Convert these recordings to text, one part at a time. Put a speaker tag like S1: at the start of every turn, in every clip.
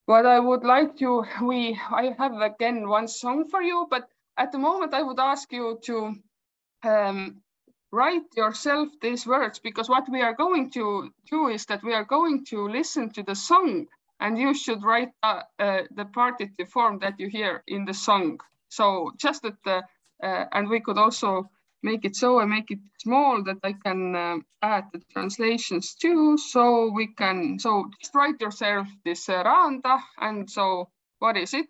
S1: What I would like to, I have again one song for you, but at the moment I would ask you to write yourself these words, because what we are going to do is that we are going to listen to the song, and you should write the partitive form that you hear in the song. So just that, and we could also make it so and make it small that I can add the translations too. So we can, so just write yourself this Randa, and so what is it,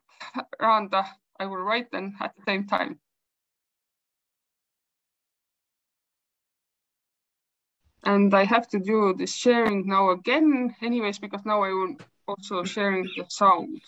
S1: Randa? I will write them at the same time. And I have to do this sharing now again anyways, because now I will also sharing the sound.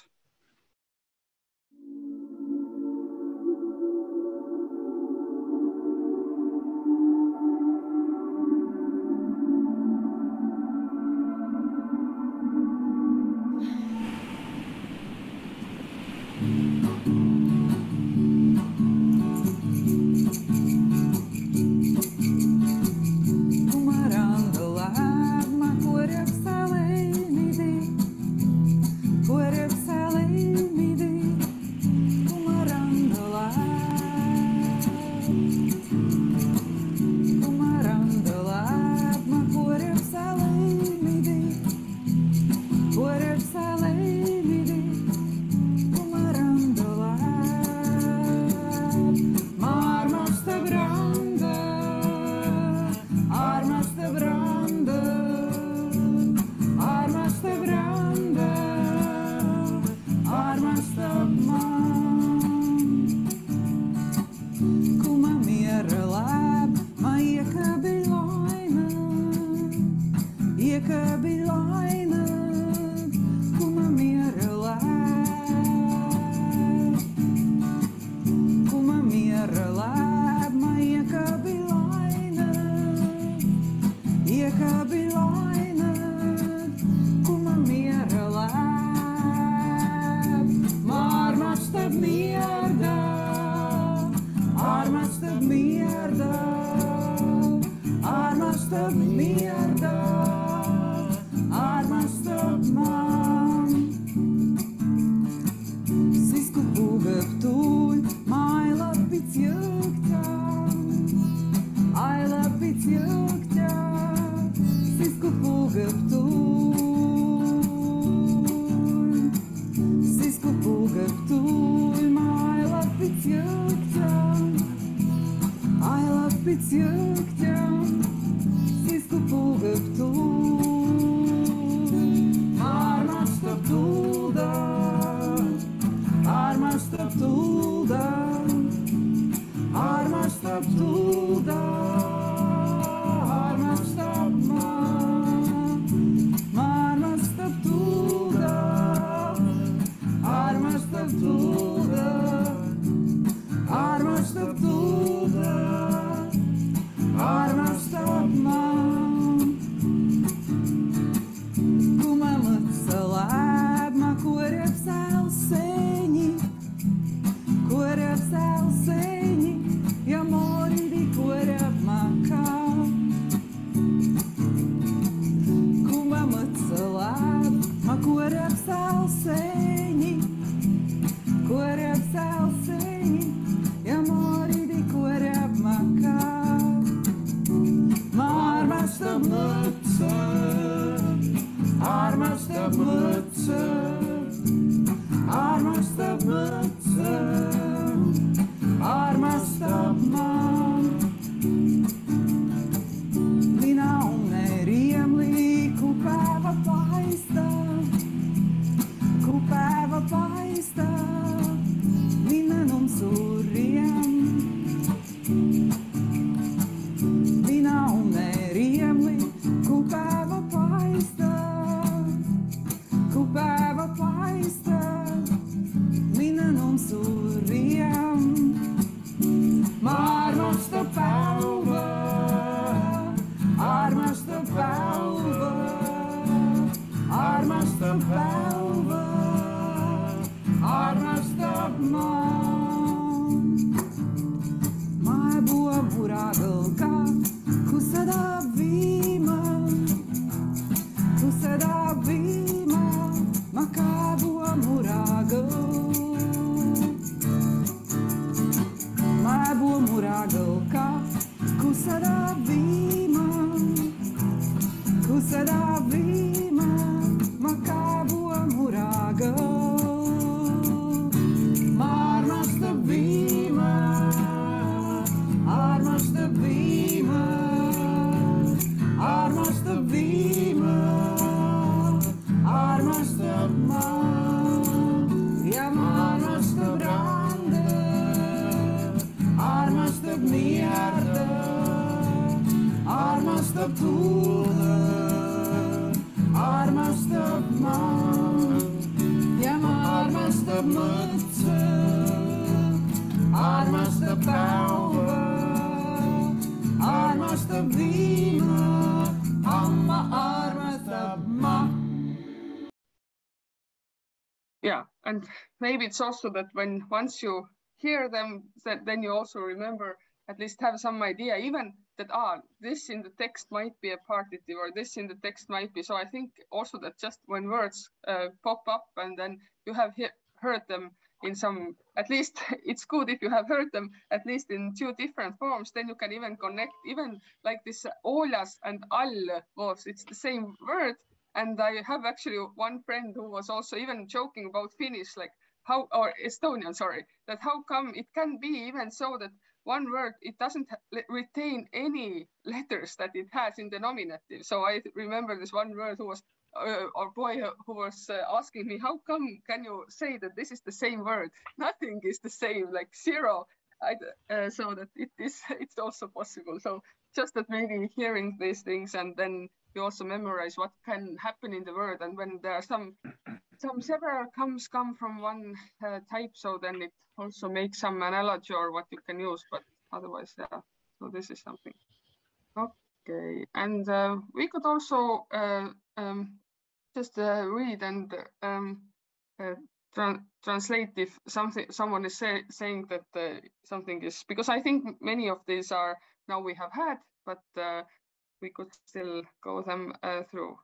S2: armastab tuulde, armastab maad ja ma armastab mõtse, armastab päeva, armastab viima, amma armastab ma.
S1: Yeah, and maybe it's also that when once you hear them, then you also remember, at least have some idea, even that this in the text might be a partitive, or this in the text might be. So I think also that just when words pop up and then you have heard them in some, at least it's good if you have heard them at least in 2 different forms, then you can even connect, even like this Oljas and all was, it's the same word. And I have actually one friend who was also even joking about Finnish, like how, or Estonian, sorry, that how come it can be even so that one word, it doesn't retain any letters that it has in the nominative. So I remember this one word who was, or boy who was asking me, how come can you say that this is the same word? Nothing is the same, like zero. So that it's also possible. So just that maybe hearing these things and then you also memorize what can happen in the word, and when there are some several come from one type, so then it also makes some analogy or what you can use, but otherwise, yeah. So this is something. Okay, and we could also just read and translate if someone is saying that something is, because I think many of these are now we have had, but we could still go them through.